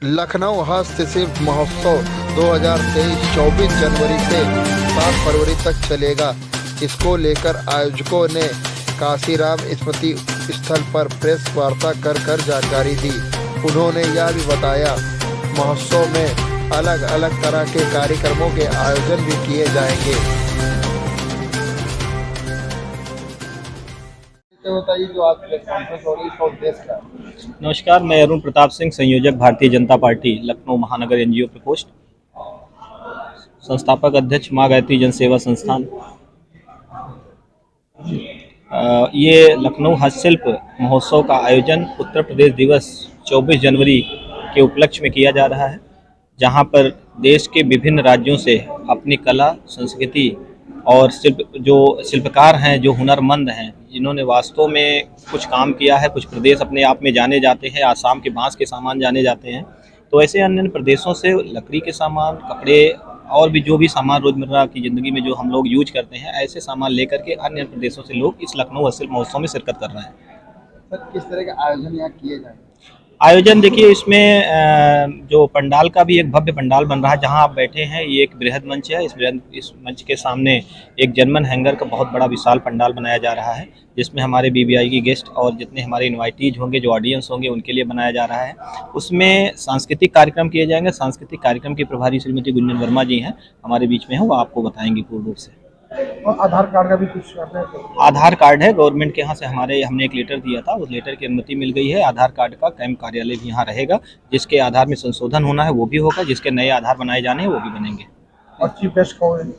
लखनऊ हस्तशिल्प महोत्सव 2023 24 जनवरी से 7 फरवरी तक चलेगा। इसको लेकर आयोजकों ने काशीराम स्मृति स्थल पर प्रेस वार्ता कर जानकारी दी। उन्होंने यह भी बताया महोत्सव में अलग अलग तरह के कार्यक्रमों के आयोजन भी किए जाएंगे। बताइए जो आज प्रेस कॉन्फ्रेंस हो रही है इसका उद्देश्य क्या है? नमस्कार, मैं अरुण प्रताप सिंह, संयोजक भारतीय जनता पार्टी लखनऊ महानगर एनजीओ प्रकोष्ठ, संस्थापक अध्यक्ष माँ गायत्री जनसेवा संस्थान। ये लखनऊ हस्तशिल्प महोत्सव का आयोजन उत्तर प्रदेश दिवस 24 जनवरी के उपलक्ष्य में किया जा रहा है, जहां पर देश के विभिन्न राज्यों से अपनी कला, संस्कृति और शिल्पकार हैं, जो हुनरमंद हैं, जिन्होंने वास्तव में कुछ काम किया है। कुछ प्रदेश अपने आप में जाने जाते हैं, आसाम के बांस के सामान जाने जाते हैं, तो ऐसे अन्य प्रदेशों से लकड़ी के सामान, कपड़े और भी जो भी सामान रोजमर्रा की ज़िंदगी में जो हम लोग यूज करते हैं, ऐसे सामान लेकर के अन्य प्रदेशों से लोग इस लखनऊ हस्तशिल्प महोत्सव में शिरकत कर रहे हैं। सर, किस तरह के आयोजन यहाँ किए जाएंगे? आयोजन देखिए, इसमें जो पंडाल का भी एक भव्य पंडाल बन रहा है, जहां आप बैठे हैं, ये एक बृहद मंच है। इस मंच के सामने एक जर्मन हैंगर का बहुत बड़ा विशाल पंडाल बनाया जा रहा है, जिसमें हमारे बीबीआई की गेस्ट और जितने हमारे इनवाइटीज होंगे, जो ऑडियंस होंगे, उनके लिए बनाया जा रहा है। उसमें सांस्कृतिक कार्यक्रम किए जाएंगे। सांस्कृतिक कार्यक्रम की प्रभारी श्रीमती गुंजन वर्मा जी हैं, हमारे बीच में हैं, वो आपको बताएंगी पूर्ण रूप से। और आधार कार्ड का भी कुछ आधार कार्ड है गवर्नमेंट के यहाँ से, हमने एक लेटर दिया था, उस लेटर की अनुमति मिल गई है। आधार कार्ड का कैंप कार्यालय भी यहाँ रहेगा, जिसके आधार में संशोधन होना है वो भी होगा, जिसके नए आधार बनाए जाने हैं वो भी बनेंगे। और चीफ गेस्ट कौन?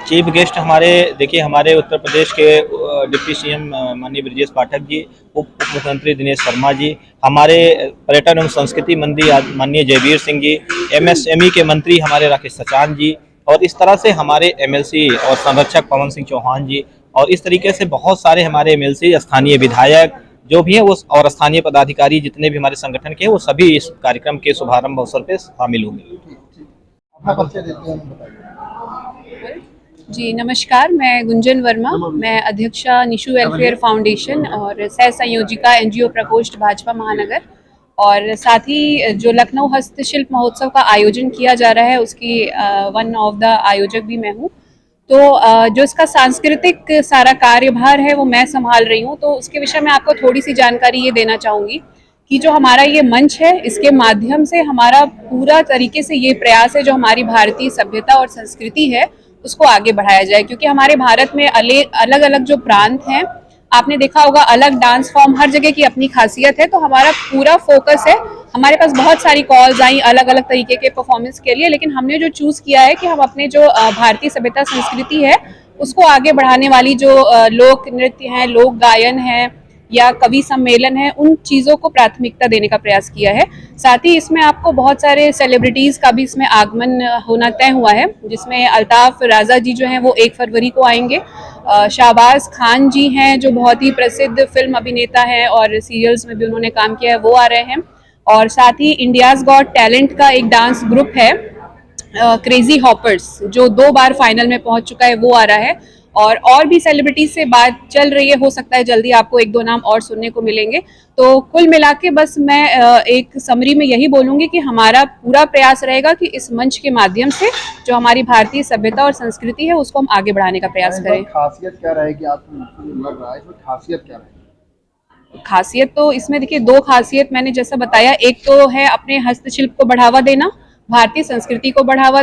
चीफ गेस्ट हमारे उत्तर प्रदेश के डिप्टी सीएम माननीय ब्रजेश पाठक जी, उप मुख्यमंत्री दिनेश शर्मा जी, हमारे पर्यटन एवं संस्कृति मंत्री माननीय जयवीर सिंह जी, एमएसएमई के मंत्री हमारे राकेश सचान जी, और इस तरह से हमारे एमएलसी और संरक्षक पवन सिंह चौहान जी, और इस तरीके से बहुत सारे हमारे एमएलसी, स्थानीय विधायक जो भी हैं वो, और स्थानीय पदाधिकारी जितने भी हमारे संगठन के हैं, वो सभी इस कार्यक्रम के शुभारंभ अवसर पर शामिल होंगे। जी नमस्कार, मैं गुंजन वर्मा, मैं अध्यक्षा निशु वेलफेयर फाउंडेशन और सह संयोजिका एनजीओ प्रकोष्ठ भाजपा महानगर, और साथ ही जो लखनऊ हस्तशिल्प महोत्सव का आयोजन किया जा रहा है उसकी वन ऑफ द आयोजक भी मैं हूँ। तो जो इसका सांस्कृतिक सारा कार्यभार है वो मैं संभाल रही हूँ, तो उसके विषय में आपको थोड़ी सी जानकारी ये देना चाहूँगी कि जो हमारा ये मंच है, इसके माध्यम से हमारा पूरा तरीके से ये प्रयास है जो हमारी भारतीय सभ्यता और संस्कृति है उसको आगे बढ़ाया जाए। क्योंकि हमारे भारत में अलग अलग जो प्रांत हैं, आपने देखा होगा अलग डांस फॉर्म, हर जगह की अपनी खासियत है। तो हमारा पूरा फोकस है, हमारे पास बहुत सारी कॉल्स आई अलग अलग तरीके के परफॉर्मेंस के लिए, लेकिन हमने जो चूज किया है कि हम अपने जो भारतीय सभ्यता संस्कृति है उसको आगे बढ़ाने वाली जो लोक नृत्य हैं, लोक गायन है या कवि सम्मेलन है, उन चीज़ों को प्राथमिकता देने का प्रयास किया है। साथ ही इसमें आपको बहुत सारे सेलिब्रिटीज़ का भी इसमें आगमन होना तय हुआ है, जिसमें अल्ताफ राजा जी जो हैं वो 1 फरवरी को आएंगे। शाहबाज खान जी हैं जो बहुत ही प्रसिद्ध फिल्म अभिनेता हैं और सीरियल्स में भी उन्होंने काम किया है, वो आ रहे हैं। और साथ ही इंडियाज़ गॉट टैलेंट का एक डांस ग्रुप है क्रेजी हॉपर्स, जो 2 बार फाइनल में पहुंच चुका है, वो आ रहा है। और भी सेलिब्रिटीज से बात चल रही है, हो सकता है जल्दी आपको 1-2 नाम और सुनने को मिलेंगे। तो कुल मिला के बस मैं एक समरी में यही बोलूँगी कि हमारा पूरा प्रयास रहेगा कि इस मंच के माध्यम से जो हमारी भारतीय सभ्यता और संस्कृति है उसको हम आगे बढ़ाने का प्रयास करें। खासियत क्या रहेगी आपको लग रहा है इसमें? खासियत क्या रहेगी? खासियत तो इसमें देखिए 2 खासियत मैंने जैसा बताया, एक तो है अपने हस्तशिल्प को बढ़ावा देना, भारतीय संस्कृति को बढ़ावा